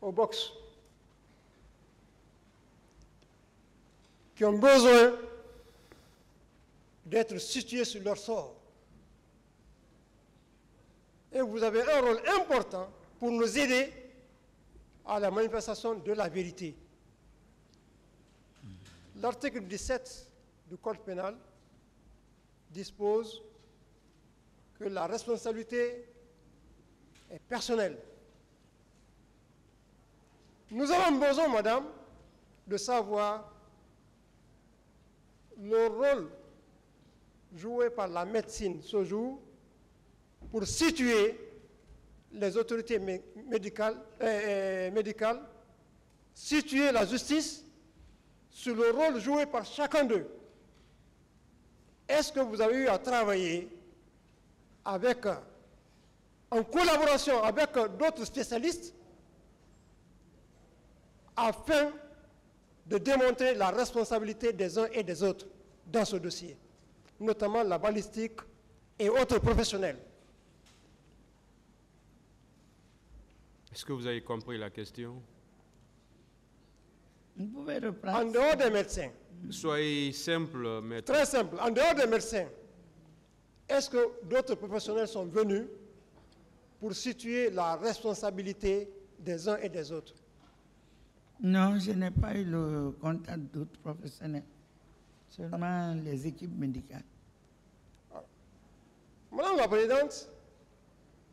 au box, qui ont besoin d'être situés sur leur sort. Et vous avez un rôle important pour nous aider à la manifestation de la vérité. L'article 17 du Code pénal dispose que la responsabilité est personnelle. Nous avons besoin, madame, de savoir le rôle joué par la médecine ce jour pour situer les autorités médicales, situer la justice sur le rôle joué par chacun d'eux. Est-ce que vous avez eu à travailler avec, en collaboration avec d'autres spécialistes afin de démontrer la responsabilité des uns et des autres dans ce dossier, notamment la balistique et autres professionnels? Est-ce que vous avez compris la question? Vous pouvez reprendre. En dehors des médecins. Soyez simple, maître. Très simple. En dehors des médecins, est-ce que d'autres professionnels sont venus pour situer la responsabilité des uns et des autres? Non, je n'ai pas eu le contact d'autres professionnels, seulement les équipes médicales. Madame la Présidente,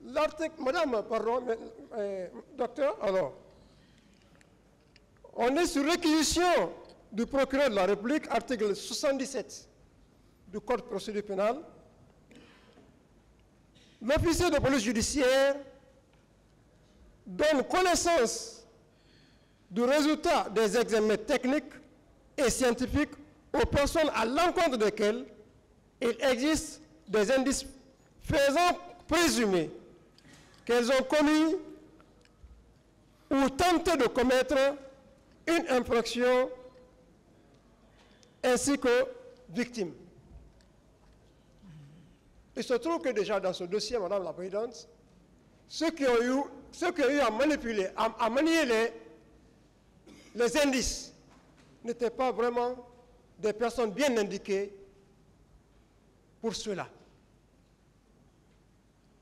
l'article, Madame, pardon, docteur, alors, on est sur réquisition du procureur de la République, article 77 du Code de procédure pénale. L'officier de police judiciaire donne connaissance du résultat des examens techniques et scientifiques aux personnes à l'encontre desquelles il existe des indices faisant présumer qu'elles ont commis ou tenté de commettre une infraction ainsi que victimes. Il se trouve que déjà dans ce dossier, Madame la Présidente, ceux qui ont eu à manipuler, à manier les indices n'étaient pas vraiment des personnes bien indiquées pour cela.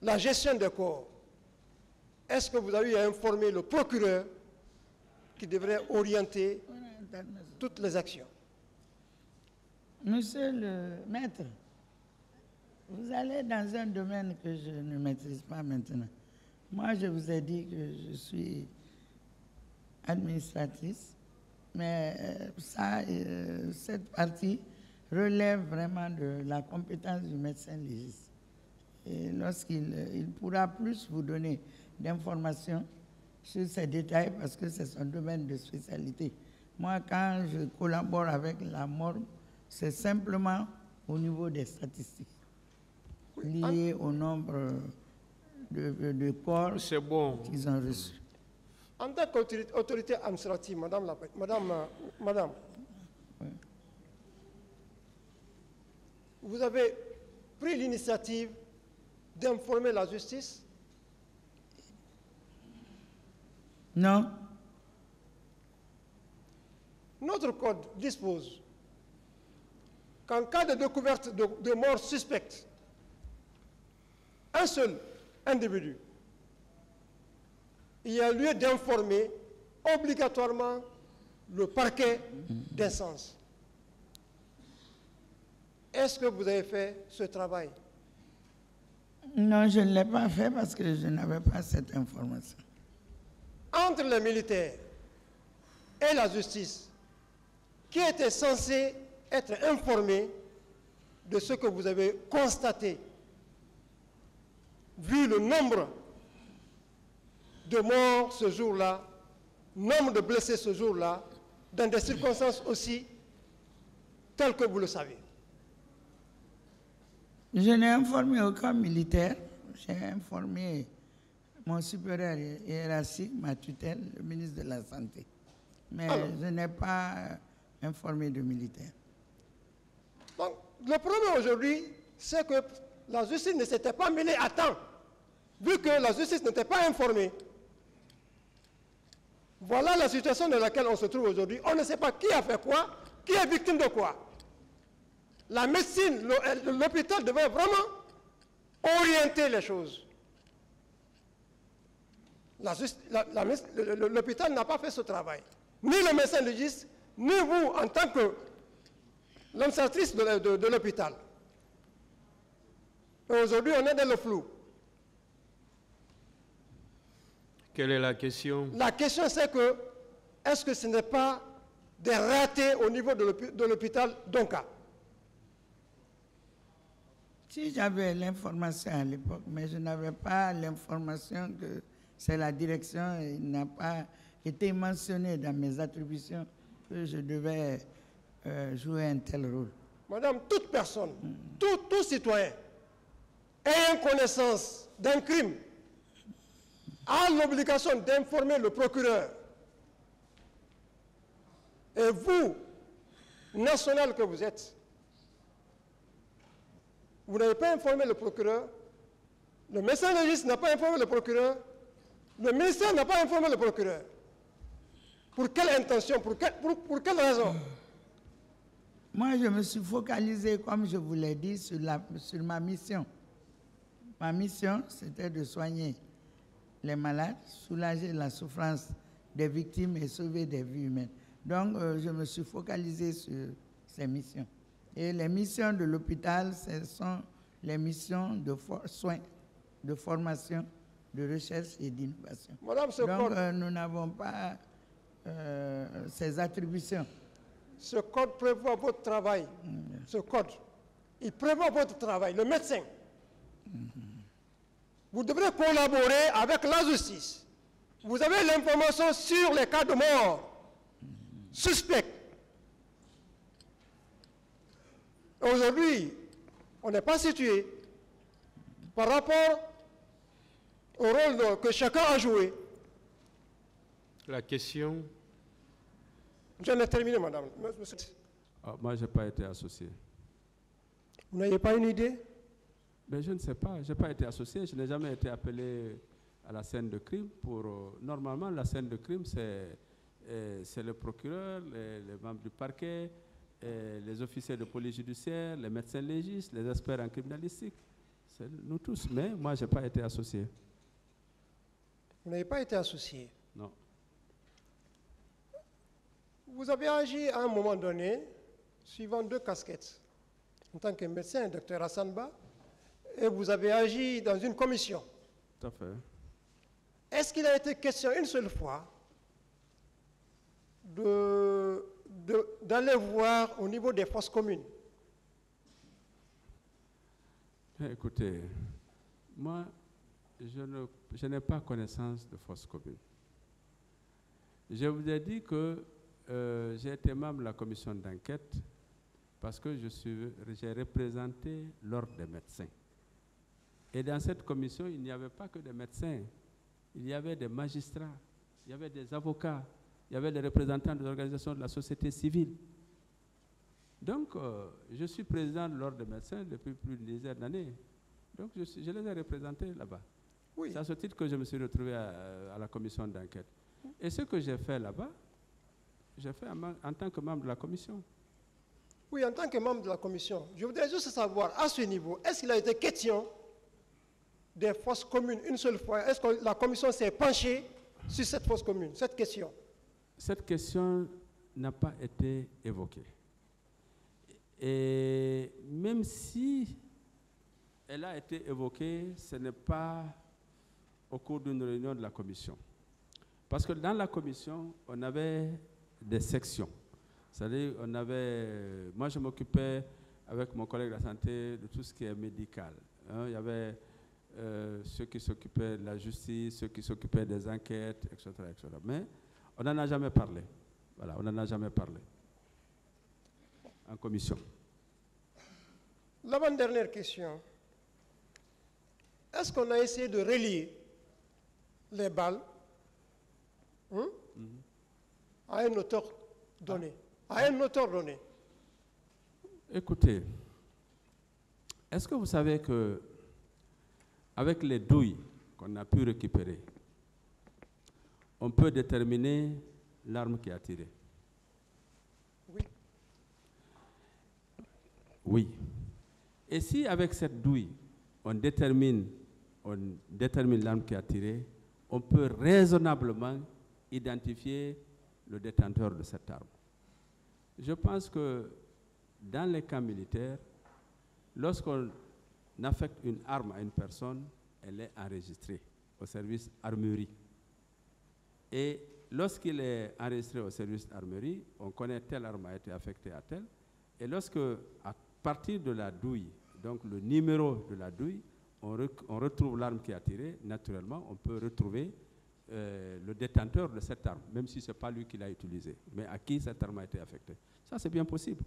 La gestion des corps, est-ce que vous avez eu à informer le procureur qui devrait orienter toutes les actions? Monsieur le maître, vous allez dans un domaine que je ne maîtrise pas maintenant. Moi, je vous ai dit que je suis administratrice, mais cette partie relève vraiment de la compétence du médecin légiste. Et lorsqu'il pourra plus vous donner d'informations sur ces détails, parce que c'est son domaine de spécialité. Moi, quand je collabore avec la morgue, c'est simplement au niveau des statistiques, liées au nombre de corps qu'ils ont reçus. En tant qu'autorité administrative, madame, Oui. Vous avez pris l'initiative d'informer la justice? Non. Notre code dispose qu'en cas de découverte de mort suspecte, un seul individu, il y a lieu d'informer obligatoirement le parquet d'instance. Est-ce que vous avez fait ce travail? Non, je ne l'ai pas fait parce que je n'avais pas cette information. Entre les militaires et la justice, qui était censé être informé de ce que vous avez constaté, vu le nombre de morts ce jour-là, nombre de blessés ce jour-là, dans des circonstances aussi telles que vous le savez? Je n'ai informé aucun militaire. J'ai informé mon supérieur hiérarchique, ma tutelle, le ministre de la Santé. Mais je n'ai pas informé de militaires. Donc, le problème aujourd'hui, c'est que la justice ne s'était pas mêlée à temps, vu que la justice n'était pas informée. Voilà la situation dans laquelle on se trouve aujourd'hui. On ne sait pas qui a fait quoi, qui est victime de quoi. La médecine, l'hôpital devait vraiment orienter les choses. L'hôpital n'a pas fait ce travail. Ni le médecin légiste, ni vous en tant que l'administratrice de l'hôpital. Aujourd'hui, on est dans le flou. Quelle est la question? La question, c'est que, est-ce que ce n'est pas des ratés au niveau de l'hôpital d'Onka? Si j'avais l'information à l'époque, mais je n'avais pas l'information que c'est la direction, il n'a pas été mentionné dans mes attributions que je devais jouer un tel rôle. Madame, toute personne, tout citoyen ayant connaissance d'un crime a l'obligation d'informer le procureur. Et vous, national que vous êtes, vous n'avez pas informé le procureur, le médecin légiste n'a pas informé le procureur, le ministère n'a pas informé le procureur. Pour quelle intention, pour quelle raison? Moi, je me suis focalisé, comme je vous l'ai dit, sur ma mission. Ma mission, c'était de soigner les malades, soulager la souffrance des victimes et sauver des vies humaines. Donc, je me suis focalisé sur ces missions. Et les missions de l'hôpital, ce sont les missions de soins, de formation, de recherche et d'innovation. Donc, nous n'avons pas ces attributions. Ce code prévoit votre travail. Ce code, il prévoit votre travail, le médecin. Vous devrez collaborer avec la justice. Vous avez l'information sur les cas de mort suspects. Aujourd'hui, on n'est pas situé par rapport au rôle que chacun a joué. La question? J'en ai terminé, madame. Moi, je n'ai pas été associé. Vous n'avez pas une idée? Mais je ne sais pas. Je n'ai pas été associé. Je n'ai jamais été appelé à la scène de crime. Normalement, la scène de crime, c'est le procureur, les membres du parquet, les officiers de police judiciaire, les médecins légistes, les experts en criminalistique. C'est nous tous. Mais moi, je n'ai pas été associé. Vous n'avez pas été associé? Non. Vous avez agi à un moment donné, suivant deux casquettes. En tant que médecin, Dr Hassanba, et vous avez agi dans une commission. Tout à fait. Est-ce qu'il a été question une seule fois d'aller voir au niveau des fosses communes? Écoutez, moi, je n'ai pas connaissance de fosses communes. Je vous ai dit que j'ai été membre de la commission d'enquête parce que j'ai représenté l'ordre des médecins. Et dans cette commission, il n'y avait pas que des médecins, il y avait des magistrats, il y avait des avocats, il y avait des représentants des organisations de la société civile. Donc, je suis président de l'ordre des médecins depuis plus d'une dizaine d'années. Donc, je les ai représentés là-bas. Oui. C'est à ce titre que je me suis retrouvé à la commission d'enquête. Et ce que j'ai fait là-bas, j'ai fait en tant que membre de la commission. Oui, en tant que membre de la commission. Je voudrais juste savoir, à ce niveau, est-ce qu'il a été question des fosses communes une seule fois? Est-ce que la commission s'est penchée sur cette fosse commune, cette question? Cette question n'a pas été évoquée. Et même si elle a été évoquée, ce n'est pas au cours d'une réunion de la commission. Parce que dans la commission, on avait des sections. C'est-à-dire, moi je m'occupais avec mon collègue de la santé de tout ce qui est médical. Il y avait ceux qui s'occupaient de la justice, ceux qui s'occupaient des enquêtes, etc., etc. Mais on n'en a jamais parlé. Voilà, on n'en a jamais parlé en commission. L'avant-dernière question. Est-ce qu'on a essayé de relier les balles à un auteur donné? À un auteur donné. Écoutez, est-ce que vous savez que avec les douilles qu'on a pu récupérer, on peut déterminer l'arme qui a tiré. Oui. Oui. Et si avec cette douille, on détermine l'arme qui a tiré, on peut raisonnablement identifier le détenteur de cette arme. Je pense que dans les cas militaires, lorsqu'on affecte une arme à une personne, elle est enregistrée au service armurerie. Et lorsqu'il est enregistré au service armurerie, on connaît telle arme a été affectée à telle. Et lorsque, à partir de la douille, donc le numéro de la douille, on retrouve l'arme qui a tiré, naturellement, on peut retrouver le détenteur de cette arme, même si ce n'est pas lui qui l'a utilisée, mais à qui cette arme a été affectée. Ça, c'est bien possible.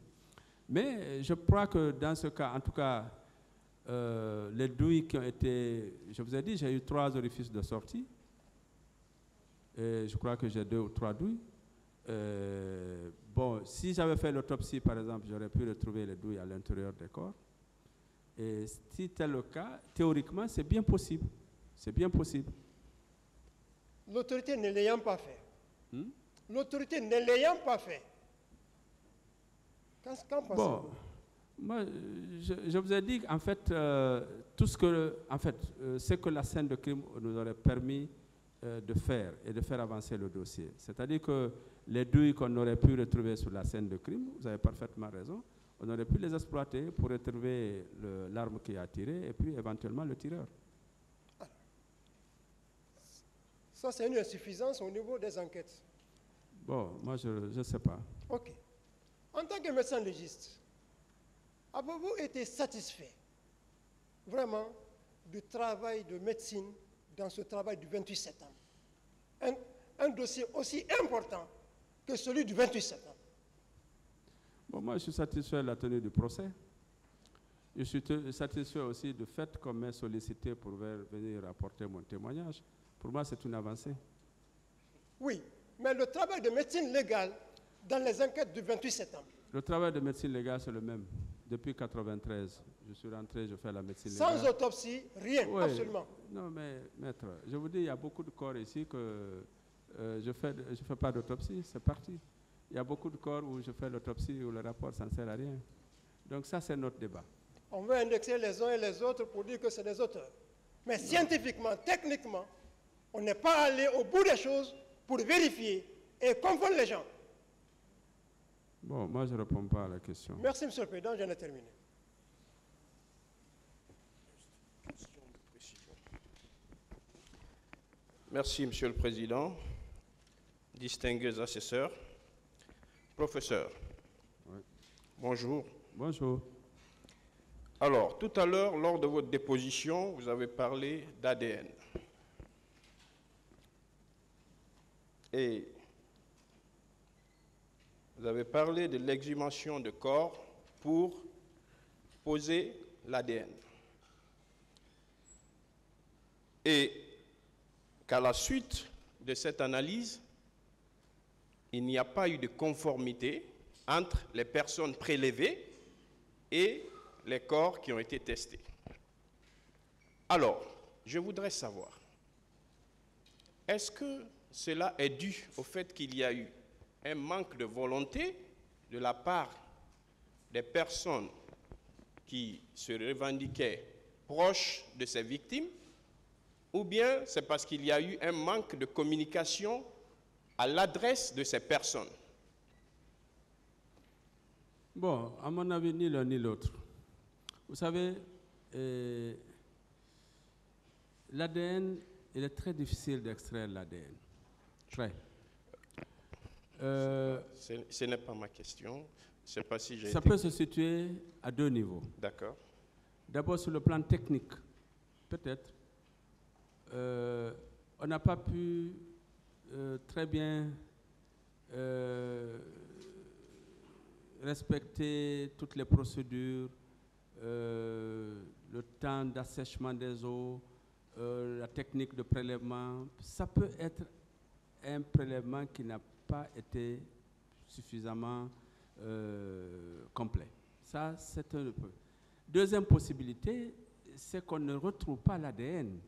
Mais je crois que dans ce cas, en tout cas, les douilles qui ont été... Je vous ai dit, j'ai eu 3 orifices de sortie. Et je crois que j'ai 2 ou 3 douilles. Bon, si j'avais fait l'autopsie, par exemple, j'aurais pu retrouver les douilles à l'intérieur des corps. Et si tel le cas, théoriquement, c'est bien possible. C'est bien possible. L'autorité ne l'ayant pas fait. L'autorité ne l'ayant pas fait. Qu'en pensez-vous? Bon, moi, je vous ai dit, en fait, tout ce que, ce que la scène de crime nous aurait permis de faire et de faire avancer le dossier. C'est-à-dire que les douilles qu'on aurait pu retrouver sur la scène de crime, vous avez parfaitement raison, on aurait pu les exploiter pour retrouver l'arme qui a tiré et puis éventuellement le tireur. Ça, c'est une insuffisance au niveau des enquêtes. Bon, moi, je ne sais pas. OK. En tant que médecin légiste, avez-vous été satisfait vraiment du travail de médecine dans ce travail du 28 septembre? Un dossier aussi important que celui du 28 septembre. Bon, moi, je suis satisfait de la tenue du procès. Je suis satisfait aussi du fait qu'on m'ait sollicité pour venir apporter mon témoignage. Pour moi, c'est une avancée. Oui, mais le travail de médecine légale dans les enquêtes du 28 septembre. Le travail de médecine légale, c'est le même. Depuis 1993, je suis rentré, je fais la médecine légale. Sans autopsie, rien, oui. Absolument. Non, mais maître, je vous dis, il y a beaucoup de corps ici que je fais pas d'autopsie, c'est parti. Il y a beaucoup de corps où je fais l'autopsie où le rapport ça ne sert à rien. Donc ça, c'est notre débat. On veut indexer les uns et les autres pour dire que c'est des auteurs. Mais scientifiquement, techniquement, on n'est pas allé au bout des choses pour vérifier et confondre les gens. Bon, moi, je ne réponds pas à la question. Merci, Monsieur le Président, j'en ai terminé. Merci, Monsieur le Président, distingués assesseurs, professeurs. Oui. Bonjour. Bonjour. Alors, tout à l'heure, lors de votre déposition, vous avez parlé d'ADN. Et vous avez parlé de l'exhumation de corps pour poser l'ADN. Et qu'à la suite de cette analyse, il n'y a pas eu de conformité entre les personnes prélevées et les corps qui ont été testés. Alors, je voudrais savoir, est-ce que cela est dû au fait qu'il y a eu un manque de volonté de la part des personnes qui se revendiquaient proches de ces victimes, ou bien c'est parce qu'il y a eu un manque de communication à l'adresse de ces personnes? Bon, à mon avis, ni l'un ni l'autre. Vous savez, l'ADN, il est très difficile d'extraire l'ADN. Très. Ce n'est pas ma question. Je sais pas si ça peut se situer à 2 niveaux. D'accord. D'abord, sur le plan technique, peut-être, on n'a pas pu très bien respecter toutes les procédures, le temps d'assèchement des eaux, la technique de prélèvement. Ça peut être un prélèvement qui n'a pas été suffisamment complet. Ça, c'est un peu. Deuxième possibilité, c'est qu'on ne retrouve pas l'ADN.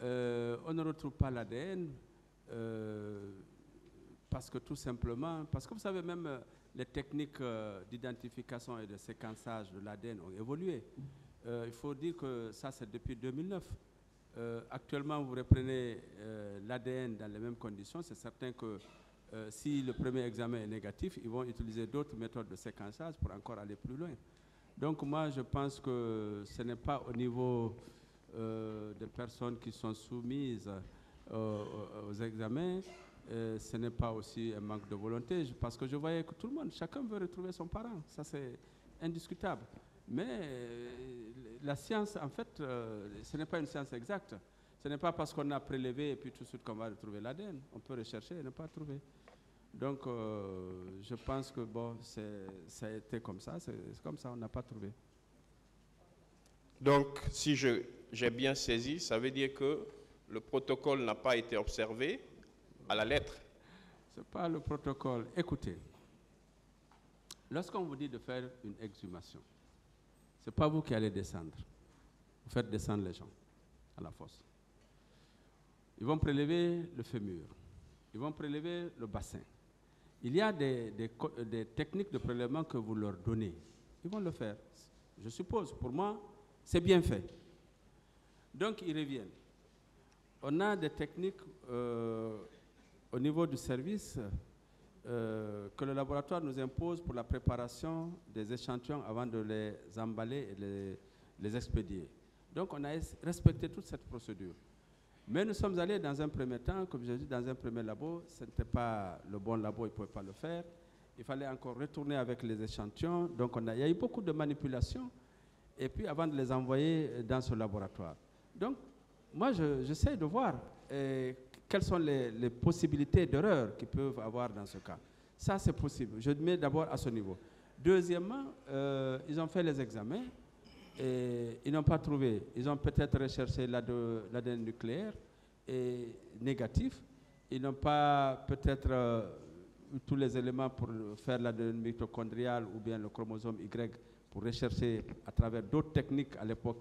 On ne retrouve pas l'ADN parce que tout simplement, parce que vous savez même les techniques d'identification et de séquençage de l'ADN ont évolué. Il faut dire que ça c'est depuis 2009. Actuellement vous reprenez l'ADN dans les mêmes conditions, c'est certain que si le premier examen est négatif, ils vont utiliser d'autres méthodes de séquençage pour encore aller plus loin. Donc moi je pense que ce n'est pas au niveau des personnes qui sont soumises aux examens, ce n'est pas aussi un manque de volonté, parce que je voyais que tout le monde, chacun veut retrouver son parent, ça c'est indiscutable. Mais la science, en fait, ce n'est pas une science exacte. Ce n'est pas parce qu'on a prélevé et puis tout de suite qu'on va retrouver l'ADN. On peut rechercher et ne pas trouver. Donc, je pense que bon, ça a été comme ça, c'est comme ça, on n'a pas trouvé. Donc, si j'ai bien saisi, ça veut dire que le protocole n'a pas été observé à la lettre. Ce n'est pas le protocole. Écoutez, lorsqu'on vous dit de faire une exhumation, ce n'est pas vous qui allez descendre. Vous faites descendre les gens à la fosse. Ils vont prélever le fémur. Ils vont prélever le bassin. Il y a des techniques de prélèvement que vous leur donnez. Ils vont le faire. Je suppose, pour moi, c'est bien fait. Donc, ils reviennent. On a des techniques au niveau du service que le laboratoire nous impose pour la préparation des échantillons avant de les emballer et les expédier. Donc, on a respecté toute cette procédure. Mais nous sommes allés dans un premier temps, comme je dis, dans un premier labo. Ce n'était pas le bon labo, ils ne pouvaient pas le faire. Il fallait encore retourner avec les échantillons. Donc, il y a eu beaucoup de manipulations. Et puis, avant de les envoyer dans ce laboratoire. Donc, moi, j'essaie de voir quelles sont les possibilités d'erreur qu'ils peuvent avoir dans ce cas. Ça, c'est possible. Je mets d'abord à ce niveau. Deuxièmement, ils ont fait les examens. Et ils n'ont pas trouvé. Ils ont peut-être recherché l'ADN nucléaire et négatif. Ils n'ont pas peut-être eu tous les éléments pour faire l'ADN mitochondrial ou bien le chromosome Y pour rechercher à travers d'autres techniques à l'époque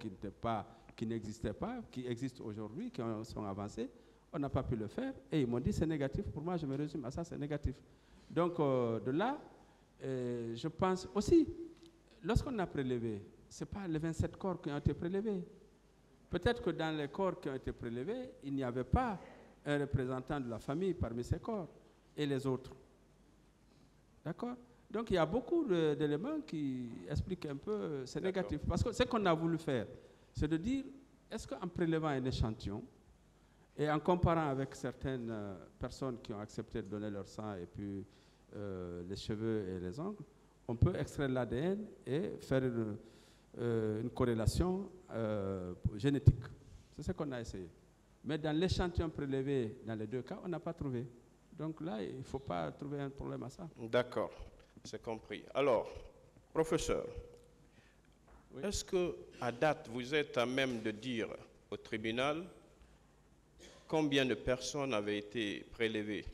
qui n'existaient pas, qui existent aujourd'hui, qui sont avancées. On n'a pas pu le faire et ils m'ont dit c'est négatif. Pour moi, je me résume à ça, c'est négatif. Donc de là, je pense aussi, lorsqu'on a prélevé, ce n'est pas les 27 corps qui ont été prélevés. Peut-être que dans les corps qui ont été prélevés, il n'y avait pas un représentant de la famille parmi ces corps et les autres. D'accord? Donc il y a beaucoup d'éléments qui expliquent un peu c'est négatif. Parce que ce qu'on a voulu faire, c'est de dire, est-ce qu'en prélevant un échantillon et en comparant avec certaines personnes qui ont accepté de donner leur sang et puis les cheveux et les ongles, on peut extraire l'ADN et faire une corrélation génétique. C'est ce qu'on a essayé. Mais dans l'échantillon prélevé, dans les deux cas, on n'a pas trouvé. Donc là, il ne faut pas trouver un problème à ça. D'accord, c'est compris. Alors, professeur, oui. Est-ce qu'à date, vous êtes à même de dire au tribunal combien de personnes avaient été prélevées?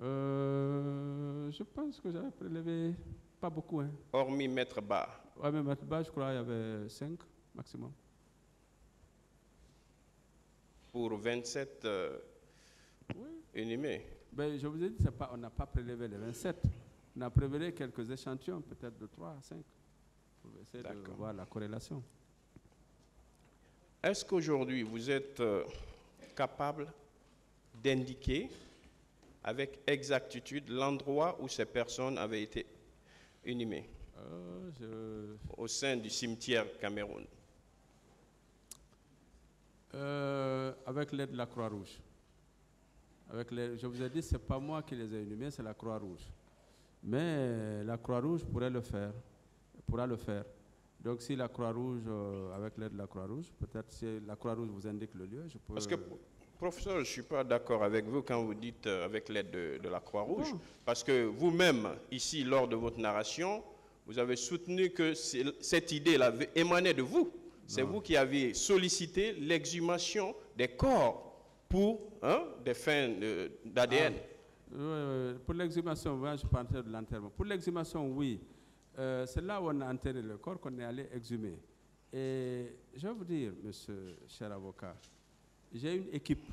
Je pense que j'avais prélevé pas beaucoup. Hein. Hormis Maître Ba. Oui, mais Maître Ba, je crois qu'il y avait 5 maximum. Pour 27 inhumés. Ben, je vous ai dit, on n'a pas prélevé les 27. On a prélevé quelques échantillons, peut-être de 3 à 5, pour essayer de voir la corrélation. Est-ce qu'aujourd'hui, vous êtes capable d'indiquer avec exactitude l'endroit où ces personnes avaient été inhumées au sein du cimetière Cameroun? Avec l'aide de la Croix-Rouge. Je vous ai dit, ce n'est pas moi qui les ai inhumés, c'est la Croix-Rouge. Mais la Croix-Rouge pourra le faire. Donc si la Croix-Rouge, avec l'aide de la Croix-Rouge, peut-être si la Croix-Rouge vous indique le lieu, je peux... Parce que, professeur, je ne suis pas d'accord avec vous quand vous dites avec l'aide de la Croix-Rouge. Bon. Parce que vous-même, ici, lors de votre narration, vous avez soutenu que cette idée-là émanait de vous. C'est vous qui avez sollicité l'exhumation des corps pour des fins d'ADN. Pour l'exhumation, je ne parle pas de l'enterrement. Pour l'exhumation, oui. C'est là où on a enterré le corps qu'on est allé exhumer. Et je vais vous dire, monsieur cher avocat, j'ai une équipe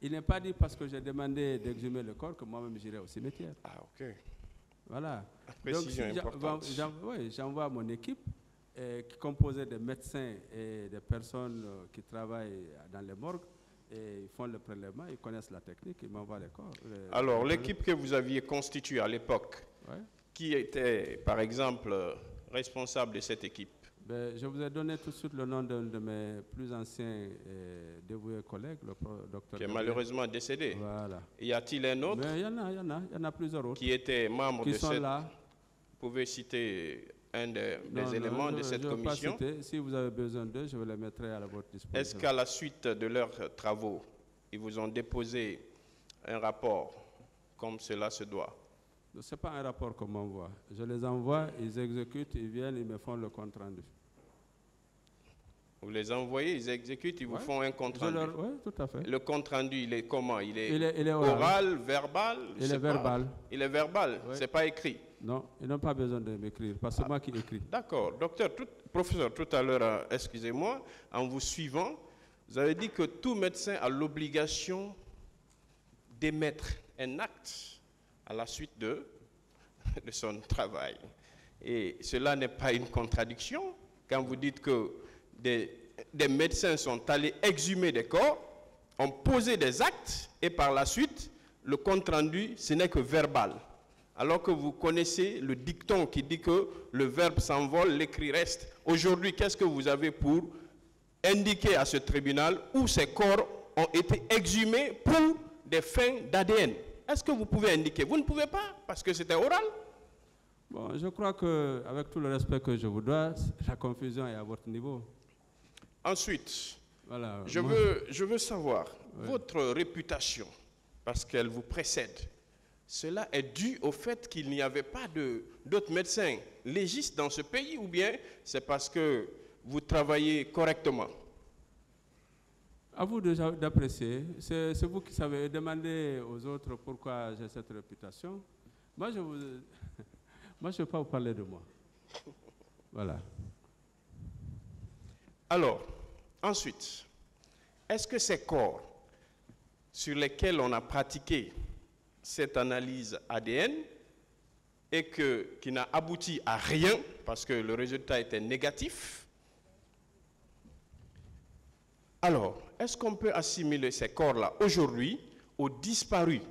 Il n'est pas dit parce que j'ai demandé d'exhumer le corps que moi-même j'irai au cimetière. Ah, ok. Voilà. Précision importante. J'envoie mon équipe qui est composée de médecins et de personnes qui travaillent dans les morgues et ils font le prélèvement, ils connaissent la technique, ils m'envoient les corps. Alors, l'équipe que vous aviez constituée à l'époque, qui était, par exemple, responsable de cette équipe? Je vous ai donné tout de suite le nom d'un de mes plus anciens dévoués collègues, le docteur. Qui est malheureusement décédé. Voilà. Y a-t-il un autre? Mais il y en a plusieurs autres. Qui était membre qui de sont cette... là. Vous pouvez citer un des éléments de cette commission? Je vais pas citer. Si vous avez besoin d'eux, je vous les mettrai à votre disposition. Est-ce qu'à la suite de leurs travaux, ils vous ont déposé un rapport comme cela se doit? Ce n'est pas un rapport qu'on m'envoie. Je les envoie, ils exécutent, ils viennent, ils me font le compte rendu. Vous les envoyez, ils exécutent, ils vous font un compte rendu. Oui, tout à fait. Le compte rendu, il est comment? Il est oral, oral, verbal? Il est verbal. Il est verbal, Oui. c'est pas écrit. Non, ils n'ont pas besoin de m'écrire, parce que c'est moi qui écris. D'accord. Docteur, professeur, tout à l'heure, excusez-moi, en vous suivant, vous avez dit que tout médecin a l'obligation d'émettre un acte à la suite de son travail. Et cela n'est pas une contradiction quand vous dites que des médecins sont allés exhumer des corps, ont posé des actes et par la suite, le compte rendu, ce n'est que verbal. Alors que vous connaissez le dicton qui dit que le verbe s'envole, l'écrit reste. Aujourd'hui, qu'est-ce que vous avez pour indiquer à ce tribunal où ces corps ont été exhumés pour des fins d'ADN? Est-ce que vous pouvez indiquer? Vous ne pouvez pas, parce que c'était oral. Bon, je crois qu'avec tout le respect que je vous dois, la confusion est à votre niveau. Ensuite, voilà, je veux savoir, votre réputation, parce qu'elle vous précède, cela est dû au fait qu'il n'y avait pas d'autres médecins légistes dans ce pays, ou bien c'est parce que vous travaillez correctement? À vous d'apprécier. C'est vous qui savez. Demander aux autres pourquoi j'ai cette réputation. Moi, je ne vais pas vous parler de moi. Voilà. Alors, ensuite, est-ce que ces corps sur lesquels on a pratiqué cette analyse ADN et qui n'a abouti à rien parce que le résultat était négatif, alors, est-ce qu'on peut assimiler ces corps-là aujourd'hui aux disparus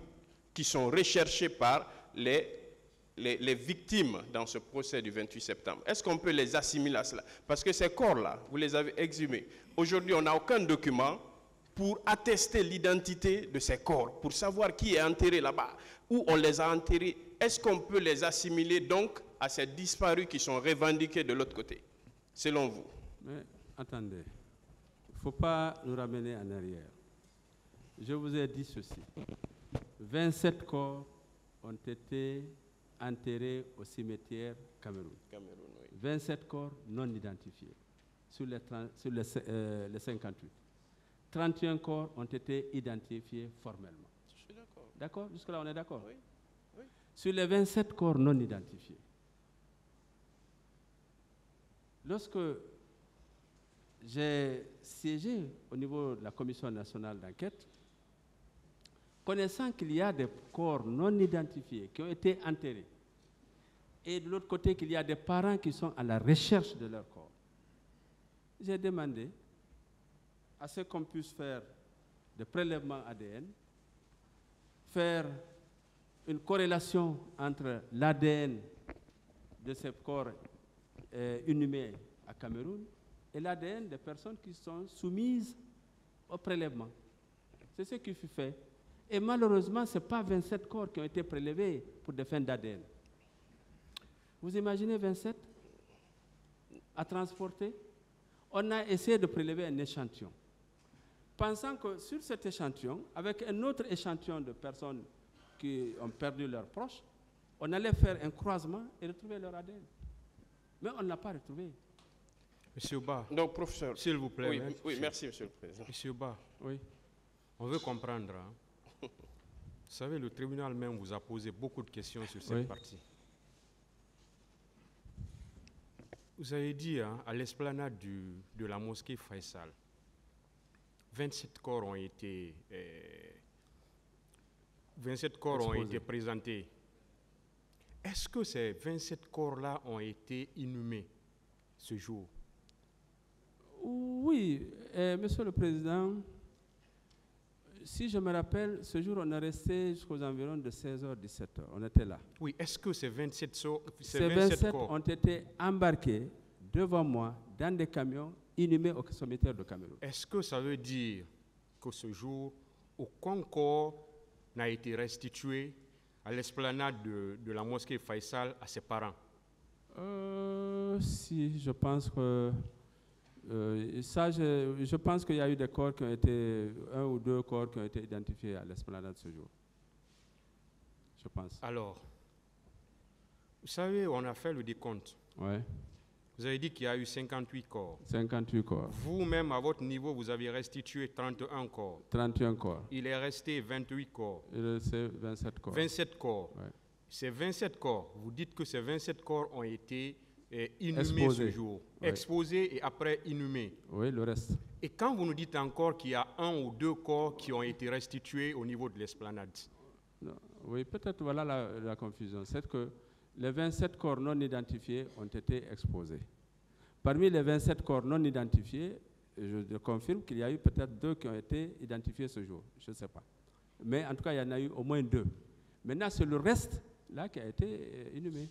qui sont recherchés par les victimes dans ce procès du 28 septembre? Est-ce qu'on peut les assimiler à cela? Parce que ces corps-là, vous les avez exhumés. Aujourd'hui, on n'a aucun document pour attester l'identité de ces corps, pour savoir qui est enterré là-bas, où on les a enterrés. Est-ce qu'on peut les assimiler donc à ces disparus qui sont revendiqués de l'autre côté, selon vous? Mais attendez, il ne faut pas nous ramener en arrière. Je vous ai dit ceci. 27 corps ont été enterrés au cimetière Cameroun. 27 corps non identifiés sur les 58. 31 corps ont été identifiés formellement. Je suis d'accord. D'accord? Jusque-là, on est d'accord? Oui. Oui. Sur les 27 corps non identifiés, lorsque j'ai siégé au niveau de la Commission nationale d'enquête, connaissant qu'il y a des corps non identifiés qui ont été enterrés, et de l'autre côté qu'il y a des parents qui sont à la recherche de leurs corps, j'ai demandé à ce qu'on puisse faire des prélèvements ADN, faire une corrélation entre l'ADN de ces corps inhumés à Cameroun et l'ADN des personnes qui sont soumises au prélèvement. C'est ce qui fut fait. Et malheureusement, ce n'est pas 27 corps qui ont été prélevés pour des fins d'ADN. Vous imaginez 27 à transporter? On a essayé de prélever un échantillon, pensant que sur cet échantillon, avec un autre échantillon de personnes qui ont perdu leurs proches, on allait faire un croisement et retrouver leur ADN. Mais on ne l'a pas retrouvé. Monsieur Ba, Donc, professeur, s'il vous plaît. oui, hein, oui, merci, monsieur le président. Monsieur Ba, Oui. on veut comprendre. Hein. Vous savez, le tribunal même vous a posé beaucoup de questions sur cette Oui. partie. Vous avez dit hein, à l'esplanade de la mosquée Faisal, 27 corps ont été 27 corps ont exposés. été présentés. Est-ce que ces 27 corps-là ont été inhumés ce jour? Oui, Monsieur le Président, si je me rappelle, ce jour, on est resté jusqu'aux environs de 16h, 17h. On était là. Oui, est-ce que ces 27, Ces 27 corps ont été embarqués devant moi dans des camions inhumés au cimetière de Cameroun. Est-ce que ça veut dire que ce jour, aucun corps n'a été restitué à l'esplanade de la mosquée Faisal à ses parents? Si, je pense que je pense qu'il y a eu des corps qui ont été, 1 ou 2 corps qui ont été identifiés à l'esplanade ce jour. Je pense. Alors, vous savez, on a fait le décompte. Ouais. Vous avez dit qu'il y a eu 58 corps. 58 corps. Vous-même, à votre niveau, vous avez restitué 31 corps. 31 corps. Il est resté 28 corps. C'est 27 corps. 27 corps. Ouais. Ces 27 corps, vous dites que ces 27 corps ont été inhumés Exposés. ce jour. Ouais. Exposés et après inhumés. Oui, le reste. Et quand vous nous dites encore qu'il y a 1 ou 2 corps qui ont été restitués au niveau de l'esplanade, Non, oui, peut-être voilà la confusion. C'est que les 27 corps non identifiés ont été exposés. Parmi les 27 corps non identifiés, je confirme qu'il y a eu peut-être 2 qui ont été identifiés ce jour. Je ne sais pas. Mais en tout cas, il y en a eu au moins 2. Maintenant, c'est le reste là qui a été inhumé.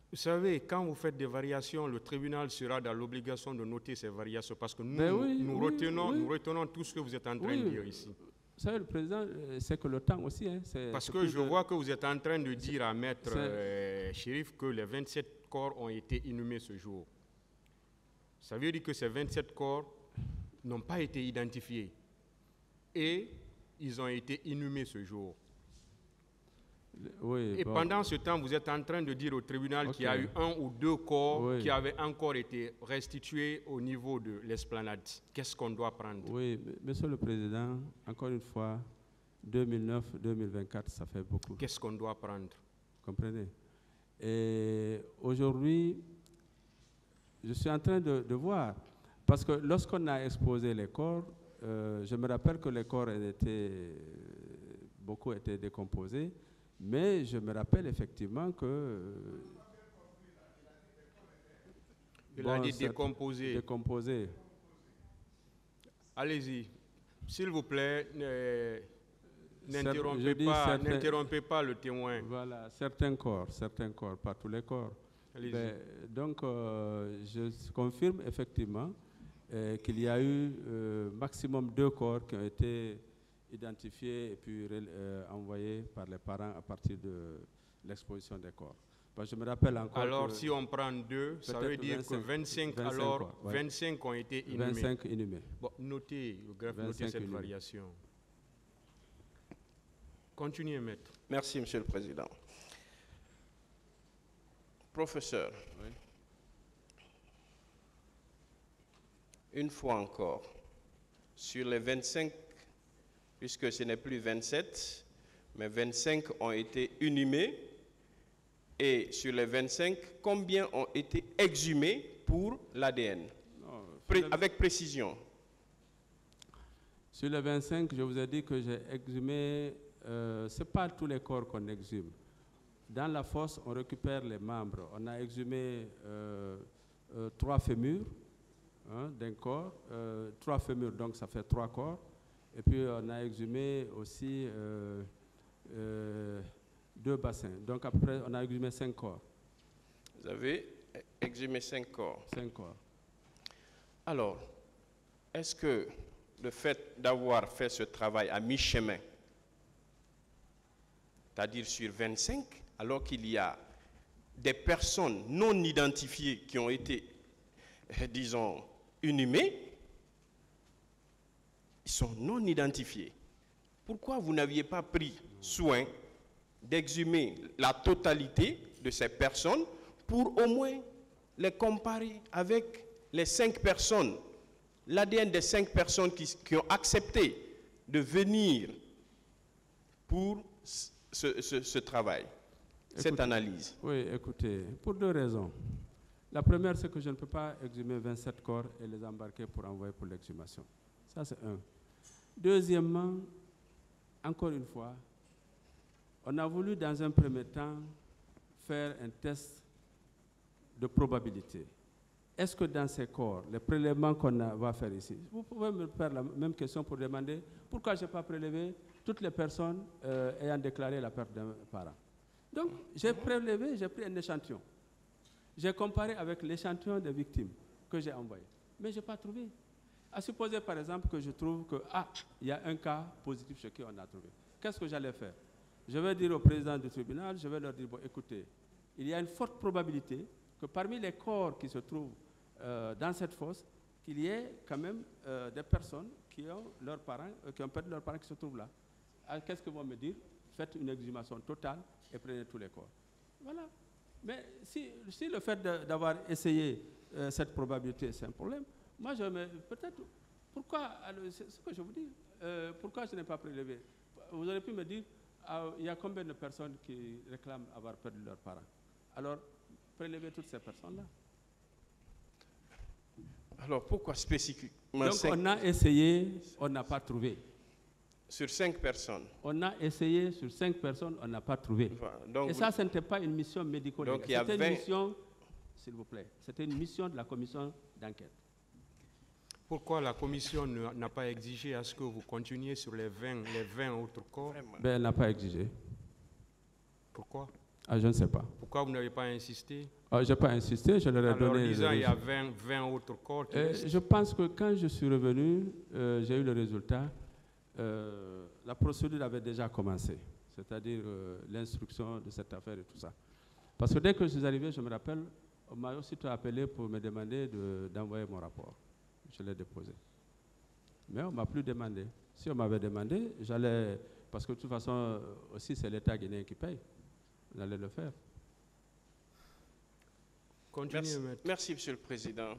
vous savez, quand vous faites des variations, le tribunal sera dans l'obligation de noter ces variations parce que nous, Ben oui, nous, oui, retenons, oui. nous retenons tout ce que vous êtes en train Oui. de dire ici. Vous savez, le président, c'est que le temps aussi. Hein, Parce que je vois que vous êtes en train de dire à Maître c'est- Chérif que les 27 corps ont été inhumés ce jour. Ça veut dire que ces 27 corps n'ont pas été identifiés et ils ont été inhumés ce jour. Oui, Et bon. pendant ce temps, vous êtes en train de dire au tribunal qu'il y a Ok. eu 1 ou 2 corps Oui. qui avaient encore été restitués au niveau de l'esplanade. Qu'est-ce qu'on doit prendre? Oui, Monsieur le Président, encore une fois, 2009-2024, ça fait beaucoup. Qu'est-ce qu'on doit prendre? Comprenez? Et aujourd'hui, je suis en train de voir, parce que lorsqu'on a exposé les corps, je me rappelle que les corps beaucoup étaient décomposés, mais je me rappelle effectivement que... Il a dit c'est décomposé. décomposé. Allez-y. S'il vous plaît, je n'interrompez dis pas, certains- n'interrompez pas le témoin. Voilà, certains corps, pas tous les corps. Allez-y. Donc, je confirme effectivement qu'il y a eu maximum 2 corps qui ont été identifiés et puis envoyés par les parents à partir de l'exposition des corps. Parce que je me rappelle encore Alors, que si on prend 2, ça veut peut-être dire que 25 25 alors, quoi, ouais. 25 ont été inhumés. 25 inhumés. Bon, notez, le greffe, 25 notez cette inhumés. variation. Continuez, maître. Merci, Monsieur le Président. Professeur, Oui. une fois encore, sur les 25, puisque ce n'est plus 27, mais 25 ont été inhumés, et sur les 25, combien ont été exhumés pour l'ADN? Avec précision. Sur les 25, je vous ai dit que j'ai exhumé, ce n'est pas tous les corps qu'on exhume. Dans la fosse, on récupère les membres. On a exhumé 3 fémurs d'un corps, 3 fémurs, donc ça fait 3 corps. Et puis on a exhumé aussi 2 bassins. Donc après, on a exhumé 5 corps. Vous avez exhumé 5 corps. 5 corps. Alors, est-ce que le fait d'avoir fait ce travail à mi-chemin, c'est-à-dire sur 25, alors qu'il y a des personnes non identifiées qui ont été, disons, inhumées, ils sont non identifiés. Pourquoi vous n'aviez pas pris soin d'exhumer la totalité de ces personnes pour au moins les comparer avec les 5 personnes, l'ADN des 5 personnes qui ont accepté de venir pour ce travail, cette analyse? Oui, écoutez, pour 2 raisons. La première, c'est que je ne peux pas exhumer 27 corps et les embarquer pour envoyer pour l'exhumation. Ça, c'est un. Deuxièmement, encore une fois, On a voulu dans un premier temps faire un test de probabilité. Est-ce que dans ces corps, les prélèvements qu'on va faire ici, vous pouvez me faire la même question pour demander pourquoi je n'ai pas prélevé toutes les personnes ayant déclaré la perte d'un parent. Donc, j'ai prélevé, j'ai pris un échantillon. J'ai comparé avec l'échantillon des victimes que j'ai envoyé. Mais je n'ai pas trouvé. À supposer, par exemple, que je trouve que, il y a un cas positif chez qui on a trouvé. Qu'est-ce que j'allais faire? Je vais dire au président du tribunal, je vais leur dire, bon, écoutez, il y a une forte probabilité que parmi les corps qui se trouvent dans cette fosse, qu'il y ait quand même des personnes qui ont leurs parents, qui ont perdu leurs parents qui se trouvent là. Qu'est-ce qu'ils vont me dire? Faites une exhumation totale et prenez tous les corps. Voilà. Mais si le fait d'avoir essayé cette probabilité, c'est un problème, moi je me... Peut-être... Pourquoi... C'est ce que je vous dis. Pourquoi je n'ai pas prélevé? Vous auriez pu me dire, il y a combien de personnes qui réclament avoir perdu leurs parents? Alors, prélevez toutes ces personnes-là. Alors, pourquoi spécifiquement? Donc, on a essayé, on n'a pas trouvé. Sur 5 personnes. On a essayé sur 5 personnes, on n'a pas trouvé. Voilà. Donc, et ça, ce n'était pas une mission médico-légale. C'était une mission, s'il vous plaît, c'était une mission de la commission d'enquête. Pourquoi la commission n'a pas exigé à ce que vous continuiez sur les 20 autres corps? Ben, elle n'a pas exigé. Pourquoi? Je ne sais pas. Pourquoi vous n'avez pas insisté? Je n'ai pas insisté, je leur ai donné... En disant il y a 20 autres corps. Je pense que quand je suis revenu, j'ai eu le résultat. La procédure avait déjà commencé, c'est-à-dire l'instruction de cette affaire et tout ça. Parce que dès que je suis arrivé, je me rappelle, on m'a aussitôt appelé pour me demander d'envoyer mon rapport. Je l'ai déposé. Mais on ne m'a plus demandé. Si on m'avait demandé, j'allais... Parce que de toute façon, aussi, c'est l'État guinéen qui paye. On allait le faire. Continuez. Merci, Monsieur le Président.